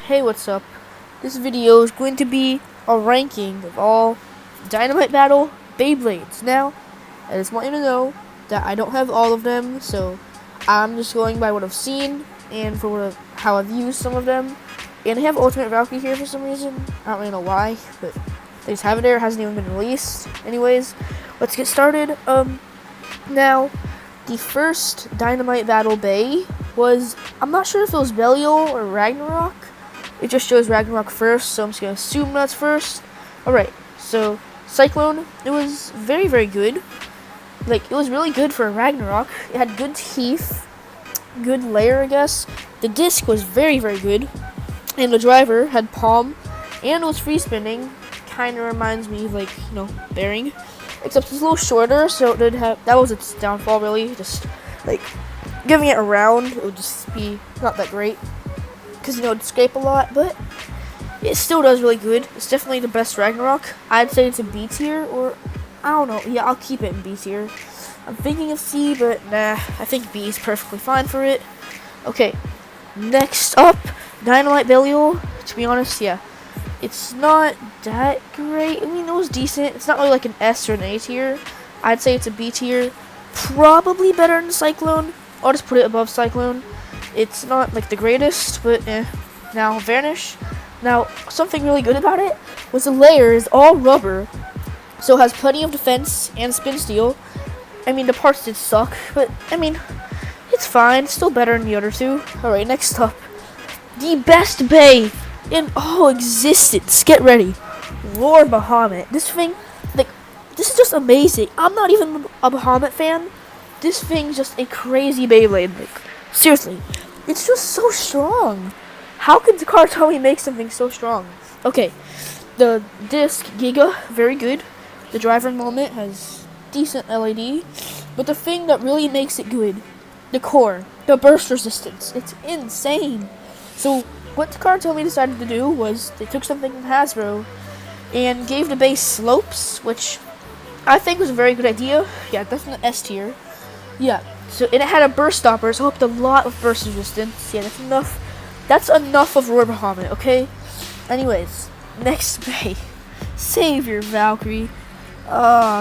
Hey, what's up? This video is going to be a ranking of all Dynamite Battle Beyblades. Now, I just want you to know that I don't have all of them, so I'm just going by what I've seen and how I've used some of them. And I have Ultimate Valkyrie here for some reason. I don't really know why, but they just have it there. It hasn't even been released. Anyways, let's get started. Now, the first Dynamite Battle Bay was, I'm not sure if it was Belial or Ragnarok. It just shows Ragnarok first, so I'm just going to assume that's first. Alright, so Cyclone, it was very, very good. Like, it was really good for a Ragnarok. It had good teeth, good layer, I guess. The disc was very, very good. And the driver had palm, and it was free spinning. Kind of reminds me of, like, bearing. Except it's a little shorter, so it did have, that was its downfall, really. Just, like, giving it a round, it would just be not that great. Because, it'd scrape a lot, but it still does really good. It's definitely the best Ragnarok. I'd say it's a B tier, or, I don't know. Yeah, I'll keep it in B tier. I'm thinking of C, but nah, I think B is perfectly fine for it. Okay, next up, Dynamite Belial. To be honest, yeah, it's not that great. I mean, it was decent. It's not really like an S or an A tier. I'd say it's a B tier. Probably better than Cyclone. I'll just put it above Cyclone. It's not like the greatest, but Now, Vanish. Now, something really good about it was the layer is all rubber, so it has plenty of defense and spin steel. I mean, the parts did suck, but I mean, it's fine. It's still better than the other two. Alright, next up, the best bay in all existence. Get ready. Lord Bahamut. This thing, like, this is just amazing. I'm not even a Bahamut fan. This thing's just a crazy Beyblade. Like, seriously, it's just so strong. How could the Cartomy make something so strong? Okay, the disc, Giga, very good. The driver moment has decent LED. But the thing that really makes it good, the core, the burst resistance. It's insane. So what the Cartomy decided to do was they took something from Hasbro and gave the base slopes, which I think was a very good idea. Yeah, definitely S tier. Yeah, so and it had a burst stopper, so it helped a lot with burst resistance. Yeah, that's enough. That's enough of Roar Bahamut, okay? Anyways, next bay. Savior Valkyrie.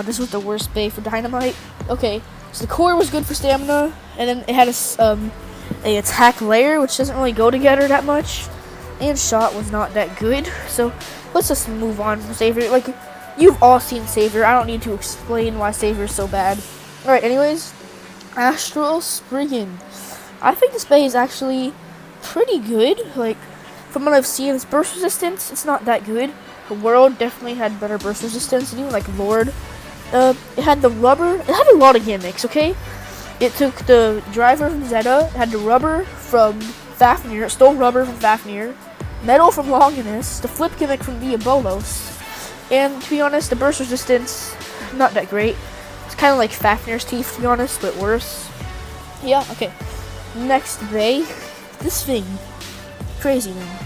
This was the worst bay for Dynamite. Okay, so the core was good for stamina, and then it had a attack layer, which doesn't really go together that much. And shot was not that good. So let's just move on from Savior. Like, you've all seen Savior. I don't need to explain why Savior is so bad. Alright, anyways. Astral Spriggan. I think this bay is actually pretty good. Like, from what I've seen, its burst resistance, it's not that good. The World definitely had better burst resistance, and even like Lord. It had the rubber. It had a lot of gimmicks, okay? It took the driver from Zeta, it had the rubber from Fafnir, it stole rubber from Fafnir, metal from Longinus, the flip gimmick from Diabolos, and to be honest, the burst resistance, not that great. It's kind of like Fafnir's teeth, to be honest, but worse. Yeah, okay. Next bay. This thing. Crazy, man.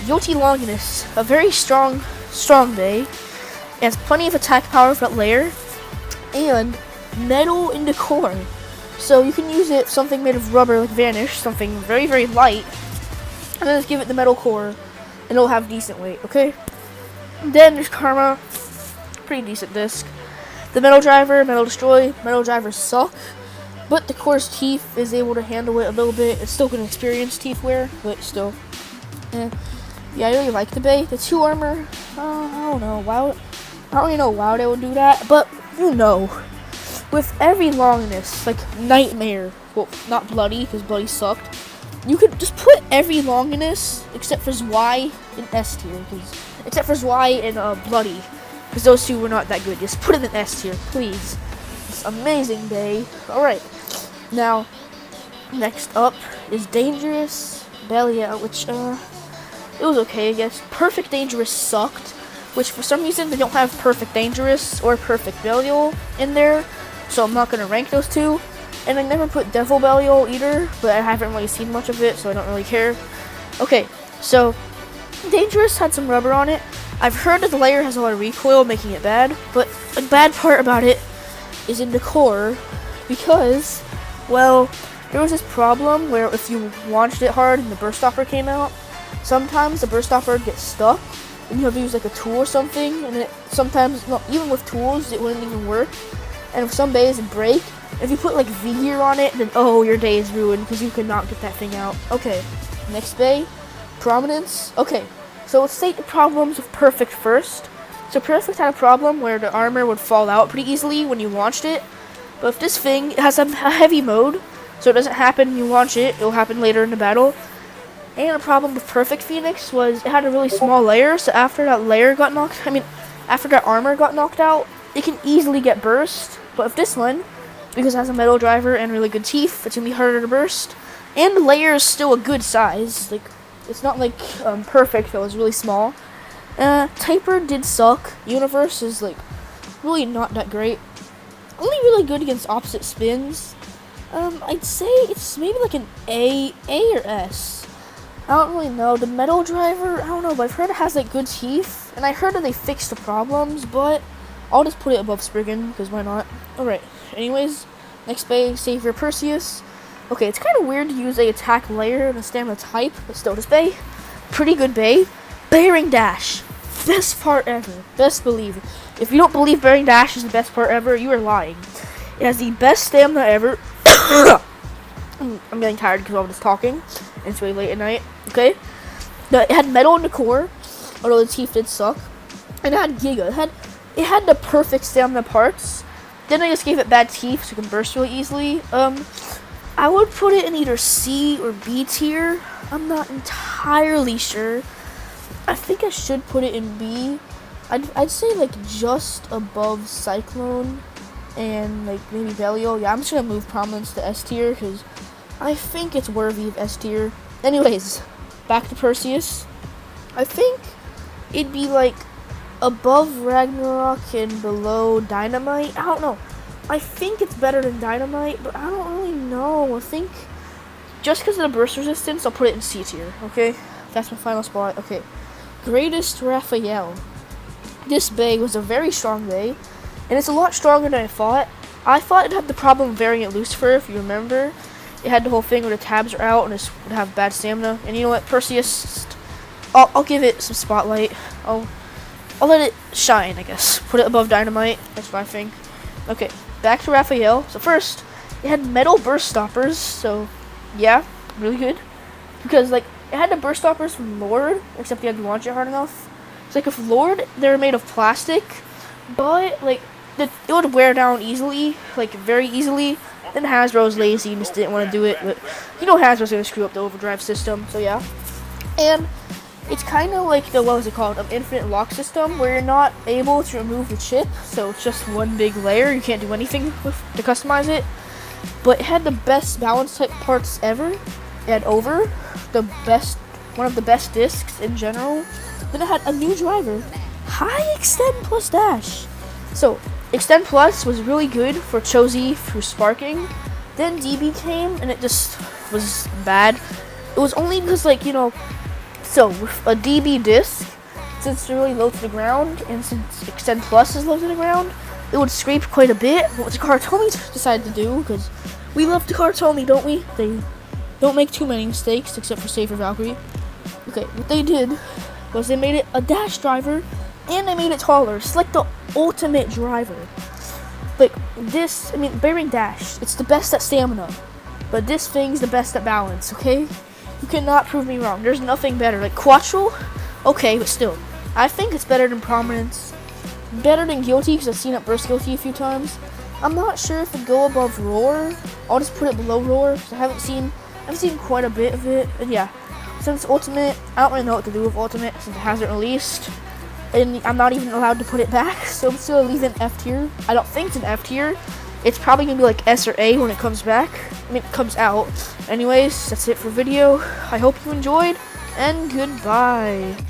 Yoti Longinus. A very strong bay. It has plenty of attack power for that layer. And metal in the core. So you can use it, something made of rubber like Vanish, something very, very light. And then just give it the metal core. And it'll have decent weight, okay? Then there's Karma. Pretty decent disc. The Metal Driver, Metal Destroy. Metal Driver suck, but the core's teeth is able to handle it a little bit. It's still going to experience teeth wear, but still. Yeah, I really like the bay. The 2 armor, I don't know. I don't really know why they would do that, but with every Longinus, like Nightmare, well, not Bloody, because Bloody sucked. You could just put every Longinus except for Zwei in S tier, except for Zwei and Bloody. Because those two were not that good. Just put it in S tier, please. It's amazing bay. Alright. Now, next up is Dangerous Belial, which, it was okay, I guess. Perfect Dangerous sucked, which for some reason they don't have Perfect Dangerous or Perfect Belial in there, so I'm not going to rank those two. And I never put Devil Belial either, but I haven't really seen much of it, so I don't really care. Okay, so Dangerous had some rubber on it. I've heard that the layer has a lot of recoil, making it bad, but the bad part about it is in the core, because, well, there was this problem where if you launched it hard and the burst stopper came out, sometimes the burst stopper gets stuck, and you have to use like a tool or something, and it sometimes, no, even with tools, it wouldn't even work. And if some bays break, if you put like V gear on it, then oh, your day is ruined because you cannot get that thing out. Okay, next bay, prominence. Okay, so let's state the problems of Perfect first. So Perfect had a problem where the armor would fall out pretty easily when you launched it. But if this thing has a heavy mode, so it doesn't happen when you launch it, it'll happen later in the battle. And the problem with Perfect Phoenix was it had a really small layer, so after that after that armor got knocked out, it can easily get burst. But if this one, because it has a metal driver and really good teeth, it's gonna be harder to burst. And the layer is still a good size. Like, it's not like Perfect that was really small. Taper did suck. Universe is like really not that great. Only really good against opposite spins. I'd say it's maybe like an A or S. I don't really know. The metal driver, I don't know, but I've heard it has like good teeth, and I heard that they fixed the problems, but I'll just put it above Spriggan, because why not? Alright, anyways, next bay, Savior Perseus. Okay, it's kind of weird to use a attack layer and a stamina type, but still, this bay, pretty good bay. Bearing Dash, best part ever, best believe. If you don't believe Bearing Dash is the best part ever, you are lying. It has the best stamina ever. I'm getting tired because I'm just talking, and it's really late at night, okay? It had metal in the core, although the teeth did suck, and it had Giga. It had the perfect stamina parts. Then I just gave it bad teeth so it can burst really easily. I would put it in either C or B tier. I'm not entirely sure. I think I should put it in B. I'd say like just above Cyclone and like maybe Belial. Yeah, I'm just gonna move Prominence to S tier because I think it's worthy of S tier. Anyways, back to Perseus. I think it'd be like above Ragnarok and below Dynamite. I don't know. I think it's better than Dynamite, but I don't really know. I think just because of the burst resistance, I'll put it in C tier, okay? That's my final spot. Okay. Greatest Raphael. This bay was a very strong bay, and it's a lot stronger than I thought. I thought it had the problem of Variant Lucifer, if you remember. It had the whole thing where the tabs are out and it would have bad stamina. And you know what, Perseus, I'll give it some spotlight. I'll let it shine, I guess. Put it above Dynamite. That's what I think. Okay, back to Raphael. So first, it had metal burst stoppers. So yeah, really good. Because like it had the burst stoppers from Lord, except you had to launch it hard enough. So like if Lord, they're made of plastic, but like it would wear down easily, like very easily. Then Hasbro's lazy and just didn't want to do it, but you know Hasbro's gonna screw up the overdrive system. So yeah, and it's kind of like the, what was it called, infinite lock system, where you're not able to remove the chip, so it's just one big layer. You can't do anything to customize it. But it had the best balance type parts ever. It had over one of the best discs in general. Then it had a new driver, High Extend plus Dash. So Extend Plus was really good for Chozy through sparking. Then DB came and it just was bad. It was only because, like, you know, so with a DB disc, since it's really low to the ground, and since Extend Plus is low to the ground, it would scrape quite a bit. But what the Karatomi decided to do, because we love the Karatomi, don't we? They don't make too many mistakes, except for Savior Valkyrie. Okay, what they did was they made it a dash driver, and they made it taller. It's like the ultimate driver. Like this, I mean, Bearing Dash, it's the best at stamina, but this thing's the best at balance, okay? You cannot prove me wrong. There's nothing better. Like Quattro, okay, but still, I think it's better than Prominence, better than Guilty, because I've seen it burst Guilty a few times. I'm not sure if it go above Roar. I'll just put it below Roar, because I've seen quite a bit of it. And yeah, since Ultimate, I don't really know what to do with Ultimate since it hasn't released. And I'm not even allowed to put it back, so I'm still leaving F tier. I don't think it's an F tier. It's probably gonna be like S or A when it comes back. I mean, it comes out. Anyways, that's it for video. I hope you enjoyed, and goodbye.